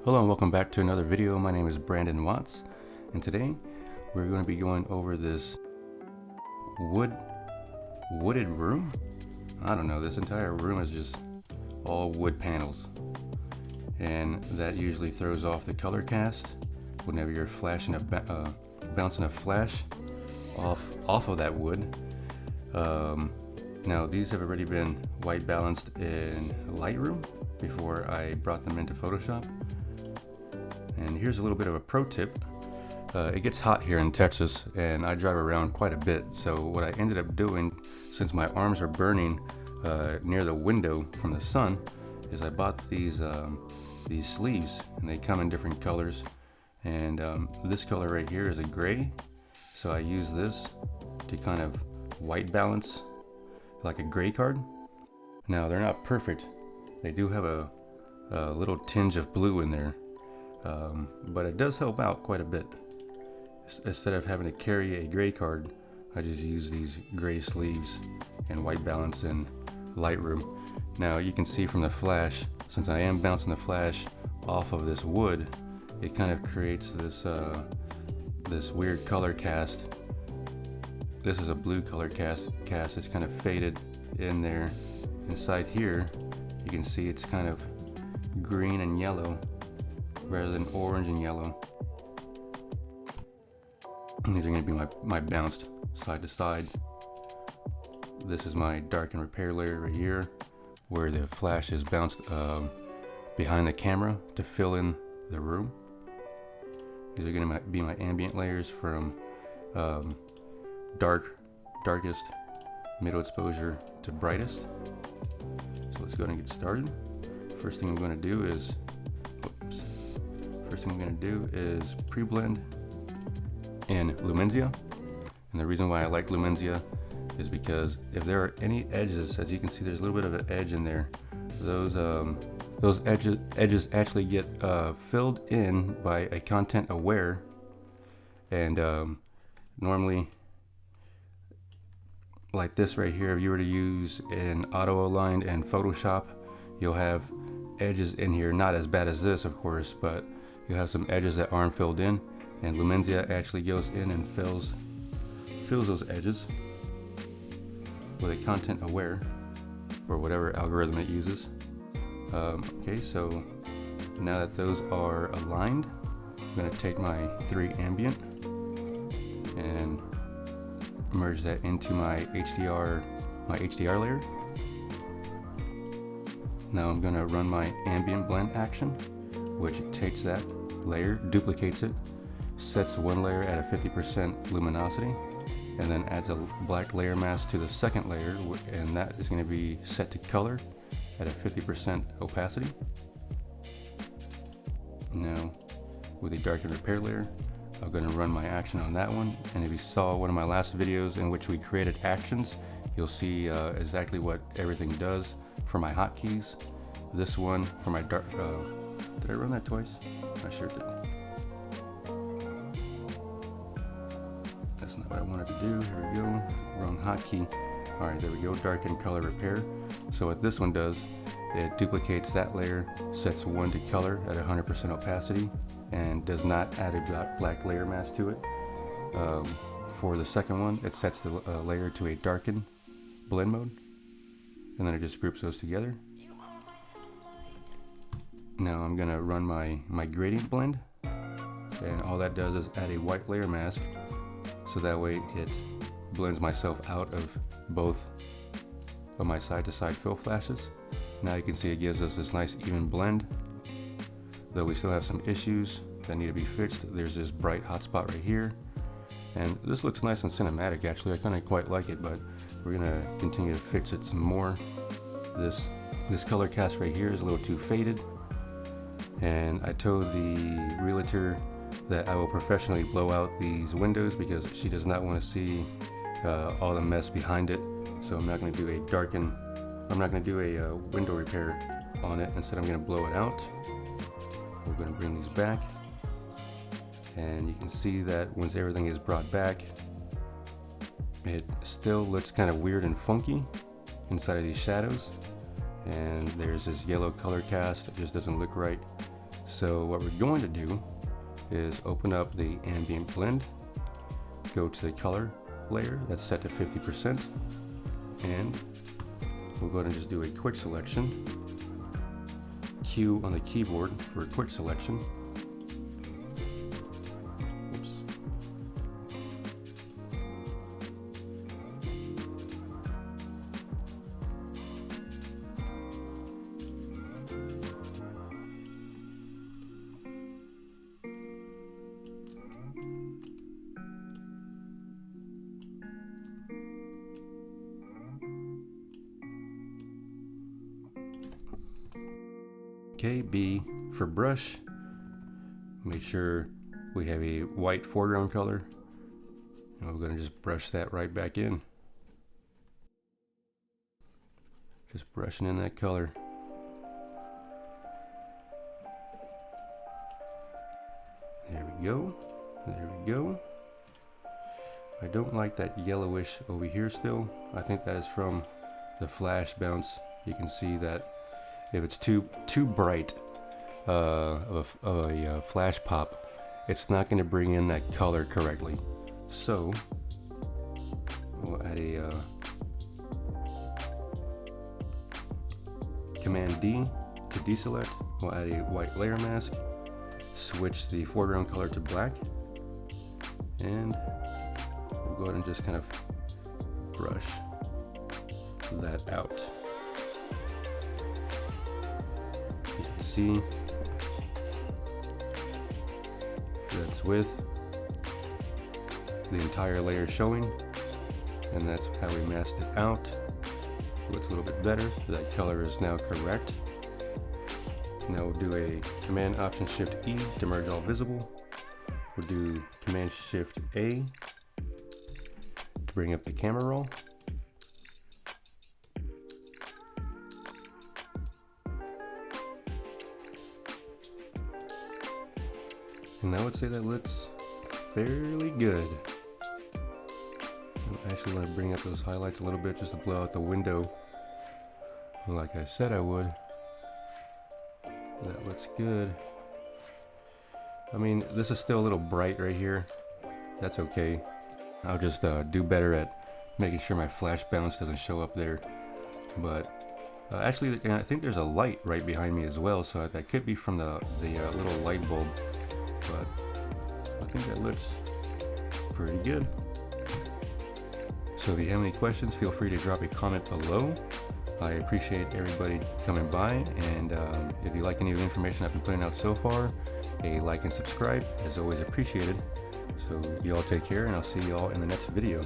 Hello and welcome back to another video. My name is Brandon Watts, and today we're going to be going over this wooded room. I don't know, this entire room is just all wood panels, and that usually throws off the color cast whenever you're bouncing a flash off of that wood. Now these have already been white balanced in Lightroom before I brought them into Photoshop. And here's a little bit of a pro tip. It gets hot here in Texas and I drive around quite a bit. So what I ended up doing, since my arms are burning near the window from the sun, is I bought these sleeves, and they come in different colors. And this color right here is a gray. So I use this to kind of white balance like a gray card. Now they're not perfect. They do have a little tinge of blue in there. But it does help out quite a bit. Instead of having to carry a gray card, I just use these gray sleeves and white balance in Lightroom. Now you can see from the flash, since I am bouncing the flash off of this wood, it kind of creates this weird color cast. This is a blue color cast. It's kind of faded in there. Inside here, you can see it's kind of green and yellow rather than orange and yellow. And these are going to be my bounced side to side. This is my darken repair layer right here, where the flash is bounced behind the camera to fill in the room. These are going to be my ambient layers from darkest, middle exposure to brightest. So let's go ahead and get started. First thing I'm going to do is pre-blend in Lumenzia. And the reason why I like Lumenzia is because if there are any edges, as you can see there's a little bit of an edge in there, those edges actually get filled in by a content aware. And normally, like this right here, if you were to use an auto aligned and Photoshop, you'll have edges in here, not as bad as this of course, but you have some edges that aren't filled in, and Lumenzia actually goes in and fills those edges with a content aware, or whatever algorithm it uses. Okay, so now that those are aligned, I'm going to take my 3 ambient and merge that into my HDR layer. Now I'm going to run my ambient blend action, which takes that layer, duplicates it, sets one layer at a 50% luminosity, and then adds a black layer mask to the second layer, and that is going to be set to color at a 50% opacity. Now with the darken repair layer, I'm going to run my action on that one, and if you saw one of my last videos in which we created actions, you'll see exactly what everything does for my hotkeys. This one for my dark, did I run that twice? I sure did. That's not what I wanted to do. Here we go. Wrong hotkey. All right, there we go. Darken color repair. So what this one does, it duplicates that layer, sets one to color at 100% opacity, and does not add a black layer mask to it. For the second one, it sets the layer to a darken blend mode, and then it just groups those together. Now I'm gonna run my gradient blend, and all that does is add a white layer mask, so that way it blends myself out of both of my side to side fill flashes. Now you can see it gives us this nice even blend, though we still have some issues that need to be fixed. There's this bright hot spot right here, and this looks nice and cinematic actually. I kind of quite like it, but we're gonna continue to fix it some more. This color cast right here is a little too faded, and I told the realtor that I will professionally blow out these windows because she does not want to see all the mess behind it. So I'm not going to do a window repair on it. Instead, I'm going to blow it out. We're going to bring these back, and you can see that once everything is brought back, it still looks kind of weird and funky inside of these shadows, and there's this yellow color cast that just doesn't look right. So what we're going to do is open up the ambient blend, go to the color layer that's set to 50%, and we'll go ahead and just do a quick selection. Q on the keyboard for a quick selection. Oops. Okay, B for brush. Make sure we have a white foreground color, and we're going to just brush that right back in. Just brushing in that color. There we go. There we go. I don't like that yellowish over here still. I think that is from the flash bounce. You can see that if it's too bright of a flash pop, it's not going to bring in that color correctly. So we'll add a Command D to deselect. We'll add a white layer mask, switch the foreground color to black, and we'll go ahead and just kind of brush that out. See, that's with the entire layer showing, and that's how we masked it out. Looks a little bit better. That color is now correct. Now we'll do a Command Option Shift E to merge all visible. We'll do Command Shift A to bring up the camera roll. And I would say that looks fairly good. I'm actually going to bring up those highlights a little bit just to blow out the window, like I said I would. That looks good. I mean, this is still a little bright right here. That's okay. I'll just do better at making sure my flash bounce doesn't show up there. But actually, I think there's a light right behind me as well, so that could be from the little light bulb. But I think that looks pretty good. So if you have any questions, feel free to drop a comment below. I appreciate everybody coming by, and if you like any of the information I've been putting out so far, a like and subscribe is always appreciated. So you all take care, and I'll see you all in the next video.